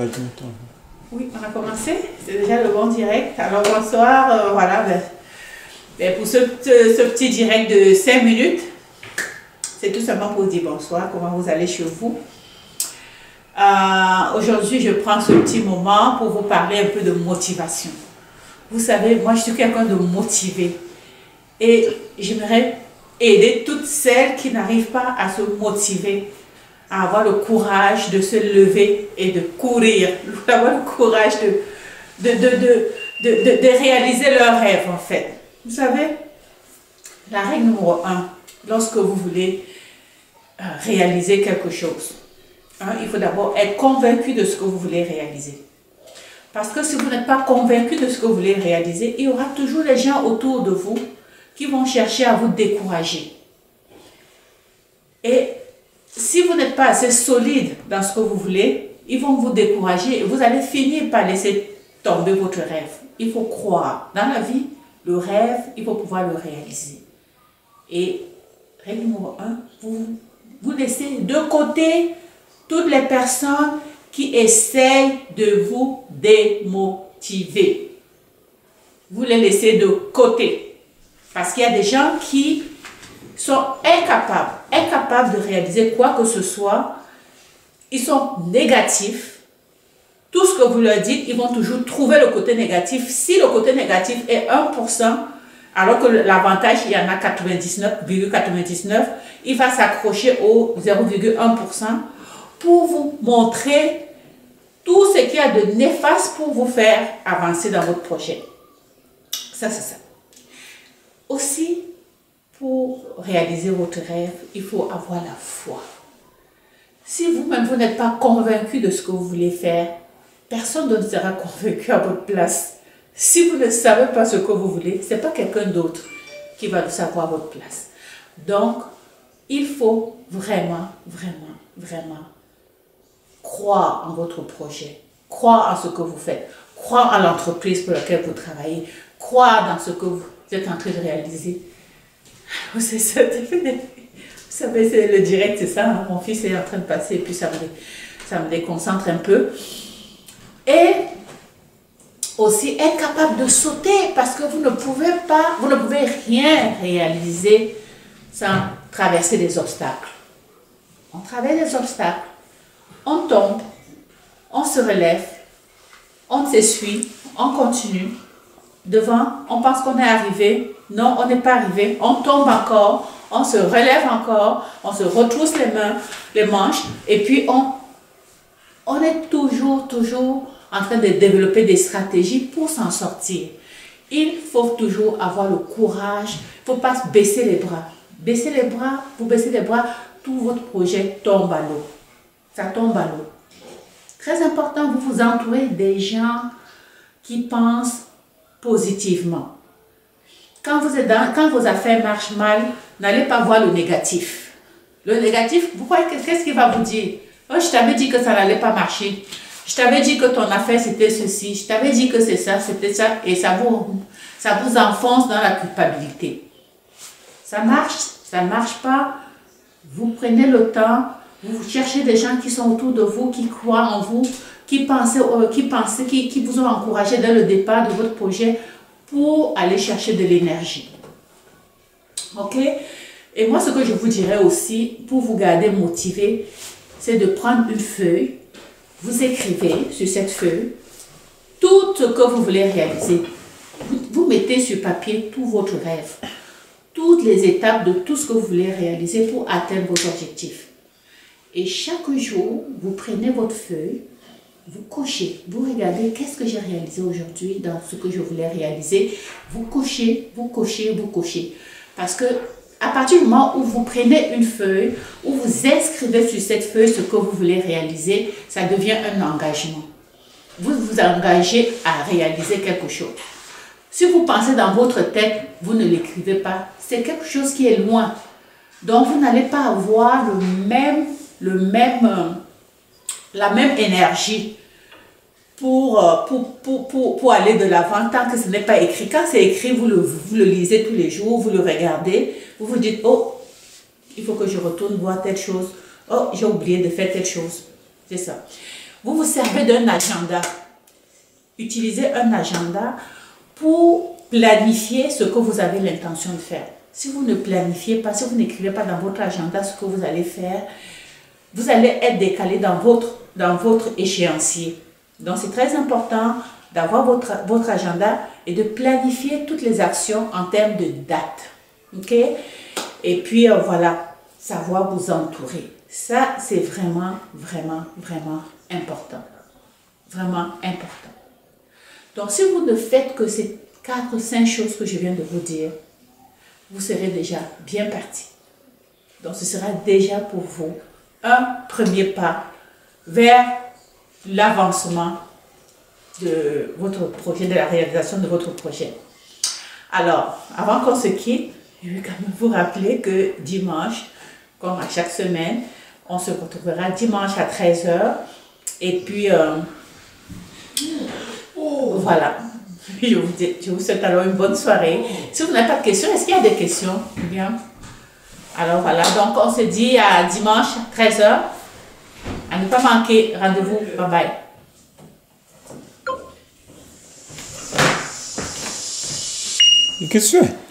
Oui, on a commencé. C'est déjà le bon direct. Alors bonsoir, voilà. Pour ce petit direct de 5 minutes, c'est tout simplement pour dire bonsoir, comment vous allez chez vous. Aujourd'hui, je prends ce petit moment pour vous parler un peu de motivation. Vous savez, moi je suis quelqu'un de motivé et j'aimerais aider toutes celles qui n'arrivent pas à se motiver, à avoir le courage de se lever et de courir, d'avoir le courage de réaliser leurs rêves en fait. Vous savez, la règle numéro 1, lorsque vous voulez réaliser quelque chose, il faut d'abord être convaincu de ce que vous voulez réaliser. Parce que si vous n'êtes pas convaincu de ce que vous voulez réaliser, il y aura toujours des gens autour de vous qui vont chercher à vous décourager. Et si vous n'êtes pas assez solide dans ce que vous voulez, ils vont vous décourager et vous allez finir par laisser tomber votre rêve. Il faut croire. Dans la vie, le rêve, il faut pouvoir le réaliser. Et règle numéro 1, vous laissez de côté toutes les personnes qui essayent de vous démotiver. Vous les laissez de côté. Parce qu'il y a des gens qui sont incapables de réaliser quoi que ce soit. Ils sont négatifs. Tout ce que vous leur dites, ils vont toujours trouver le côté négatif. Si le côté négatif est 1%, alors que l'avantage, il y en a 99,99, il va s'accrocher au 0,1% pour vous montrer tout ce qu'il y a de néfaste pour vous faire avancer dans votre projet. Ça, c'est ça. Aussi, pour réaliser votre rêve, il faut avoir la foi. Si vous-même, vous n'êtes pas convaincu de ce que vous voulez faire, personne ne sera convaincu à votre place. Si vous ne savez pas ce que vous voulez, ce n'est pas quelqu'un d'autre qui va le savoir à votre place. Donc, il faut vraiment, vraiment, vraiment croire en votre projet, croire en ce que vous faites, croire en l'entreprise pour laquelle vous travaillez, croire dans ce que vous êtes en train de réaliser. Vous savez, c'est le direct, c'est ça, hein? Mon fils est en train de passer et puis ça me déconcentre un peu. Et aussi être capable de sauter parce que vous ne pouvez rien réaliser sans traverser des obstacles. On traverse des obstacles, on tombe, on se relève, on s'essuie, on continue. Devant, on pense qu'on est arrivé. Non, on n'est pas arrivé. On tombe encore, on se relève encore, on se retrousse les manches et puis on est toujours en train de développer des stratégies pour s'en sortir. Il faut toujours avoir le courage. Il ne faut pas baisser les bras. Baisser les bras, vous baissez les bras, tout votre projet tombe à l'eau. Ça tombe à l'eau. Très important, vous vous entourez des gens qui pensent positivement. Quand vos affaires marchent mal, n'allez pas voir le négatif. Le négatif, qu'est-ce qu'il va vous dire? Oh, je t'avais dit que ça n'allait pas marcher. Je t'avais dit que ton affaire c'était ceci. Je t'avais dit que c'est ça, c'était ça. Et ça vous enfonce dans la culpabilité. Ça marche pas. Vous prenez le temps. Vous cherchez des gens qui sont autour de vous, qui croient en vous, qui vous ont encouragé dès le départ de votre projet pour aller chercher de l'énergie. Ok? Et moi, ce que je vous dirais aussi, pour vous garder motivé, c'est de prendre une feuille. Vous écrivez sur cette feuille tout ce que vous voulez réaliser. Vous mettez sur papier tout votre rêve, toutes les étapes de tout ce que vous voulez réaliser pour atteindre vos objectifs. Et chaque jour, vous prenez votre feuille, vous cochez, vous regardez qu'est-ce que j'ai réalisé aujourd'hui dans ce que je voulais réaliser. Vous cochez, vous cochez, vous cochez. Parce que à partir du moment où vous prenez une feuille, où vous inscrivez sur cette feuille ce que vous voulez réaliser, ça devient un engagement. Vous vous engagez à réaliser quelque chose. Si vous pensez dans votre tête, vous ne l'écrivez pas. C'est quelque chose qui est loin. Donc, vous n'allez pas avoir la même énergie pour aller de l'avant tant que ce n'est pas écrit. Quand c'est écrit, vous le lisez tous les jours, vous le regardez, vous vous dites, oh, il faut que je retourne voir telle chose, oh, j'ai oublié de faire telle chose. C'est ça. vous vous servez d'un agenda. Utilisez un agenda pour planifier ce que vous avez l'intention de faire. Si vous ne planifiez pas, si vous n'écrivez pas dans votre agenda ce que vous allez faire, vous allez être décalé dans votre échéancier. Donc, c'est très important d'avoir votre agenda et de planifier toutes les actions en termes de date. OK? Et puis, voilà, savoir vous entourer. Ça, c'est vraiment, vraiment, vraiment important. Vraiment important. Donc, si vous ne faites que ces 4 ou 5 choses que je viens de vous dire, vous serez déjà bien parti. Donc, ce sera déjà pour vous un premier pas vers l'avancement de votre projet, de la réalisation de votre projet. Alors, avant qu'on se quitte, je vais quand même vous rappeler que dimanche, comme à chaque semaine, on se retrouvera dimanche à 13 h. Et puis, voilà. Je vous souhaite alors une bonne soirée. Si vous n'avez pas de questions, est-ce qu'il y a des questions? Bien. Alors voilà, donc on se dit à dimanche 13 h. À ne pas manquer, rendez-vous. Bye bye. Qu'est-ce que tu fais?